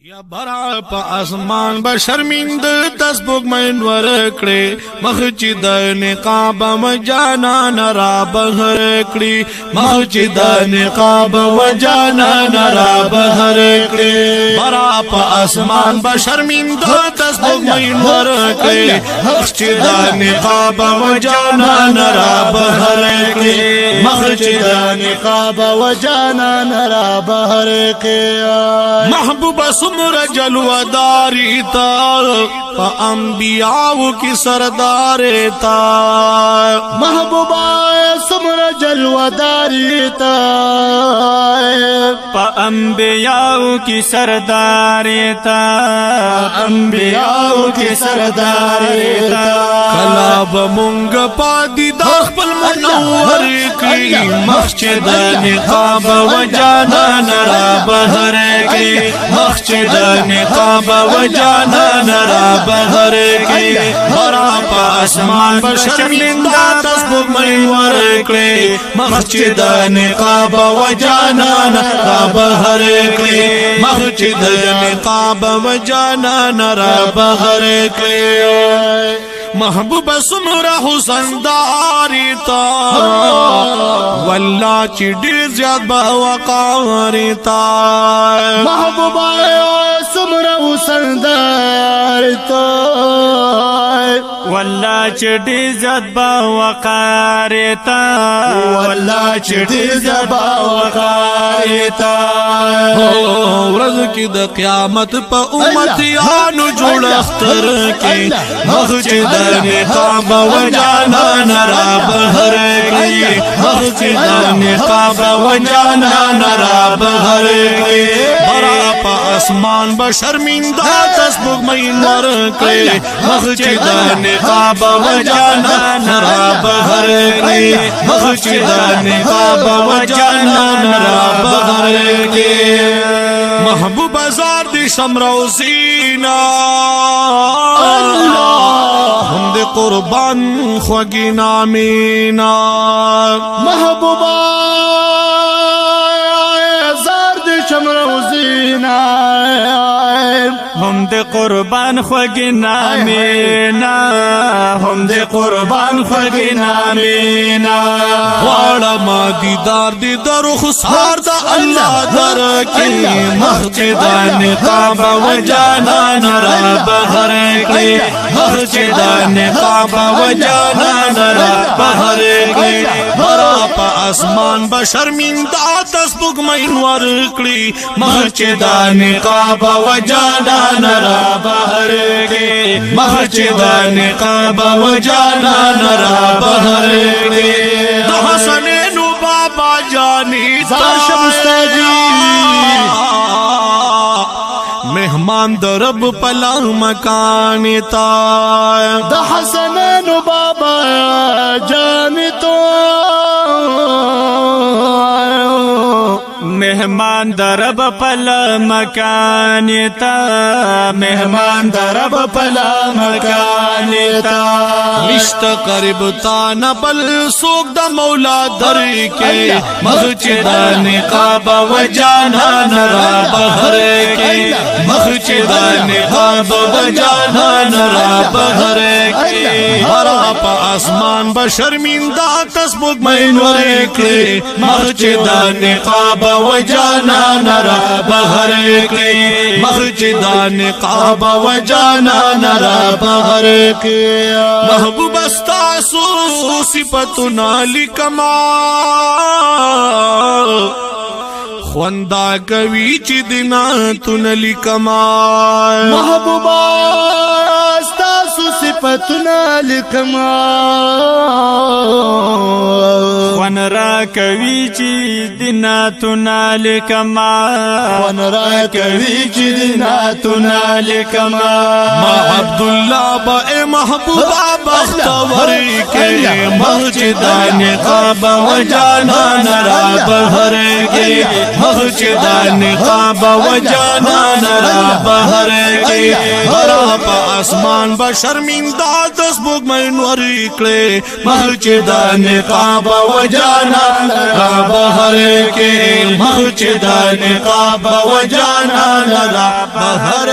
یا برا پا اسمان با شرمند تسبوک من ورکڑی مخچی دا نقاب و جانان را بہرکڑی مخچی دا نقاب و جانان را بہرکڑی برا پا اسمان با شرمند تسبوک من ورکڑی مخچی دا نقاب و جانان را بہرکڑی مخچی دا نقاب و جانان را بہرکڑی محبوب سمر جلوہ داری تا پا انبیاء کی سرداری تا محبوبہ سمر جلوہ داری تا پا انبیاء کی سرداری تا انبیاء کی سرداری تا کلاب منگ پا دیدار خپل منور کی مسجد نقاب و جانان را بہر کی مسجد نقاب و جانان را بہر کی برا پا اسمان بشرمندہ تسبوک منور کی مسجد نقاب و جانان را بہر کی مسجد نقاب و جانان را بہر کی محبوب سمر حسن داری تا واللہ چی ڈیر زیاد بوقاری تا محبوب سمر حسن داری تا واللہ چڑی زد بوقاری تا واللہ چی ڈیر زیاد بوقاری تا ورز کی دا قیامت پا امتیانو جوڑ اختر کی مسجد نقاب و جانان را بہر کی مسجد نقاب و جانان را بہر کی برا پا اسمان بشرمندہ تسبوک منور کی مسجد نقاب و جانان را بہر کی مسجد نقاب و جانان را بہر کی محبوب زار دی شمرو سینا ہم دے قربان خوگی نامینا محبوبہ زار دی شمرو سینا ہم دے قربان خوگی نامینا ہم دے قربان خوگی نامینا واڑا ما دیدار دی در خسار دا اللہ در کی مسجد نقاب و جانان را بہر کی مسجد نقاب و جانان را بہر کی برا پا اسمان بشرمندہ تسبوک منور کڑی مسجد نقاب و جانان را بہر کی مسجد نقاب و جانان را بہر کی حسنین بابا جانی مہمان درب پلا مکان تا دا حسنین بابا جانی تو مہمان درب پل مکان تا مہمان درب پل مکان تا نشت قرب تانا بل سوک دا مولا در کے مسجد نقاب و جانان را بہر کے مسجد نقاب و جانان را بہر کے برا پا اسمان بشرمندہ تسبوک منور کے مسجد نقاب و جانان را بہر کے مسجد نقاب و جانان را بہر کے محبوب استاسو صفتنا لکما خوندا کوي چې دینا تن لکما محبوب استاسو صفتنا لکما ون را کوي چې دینا تنا لکما ون را کوي چې دینا تنا لکما ما عبداللہ با اے محبوبہ بختور کے مسجد نقاب و جانان را بہر کے مسجد نقاب و جانان را بهر کې برا په اسمان بشرمنده د سپوږمۍ نور کړې مخ چې د نقاب و جانان را بهر کې مخ چې د نقاب و جانان را بهر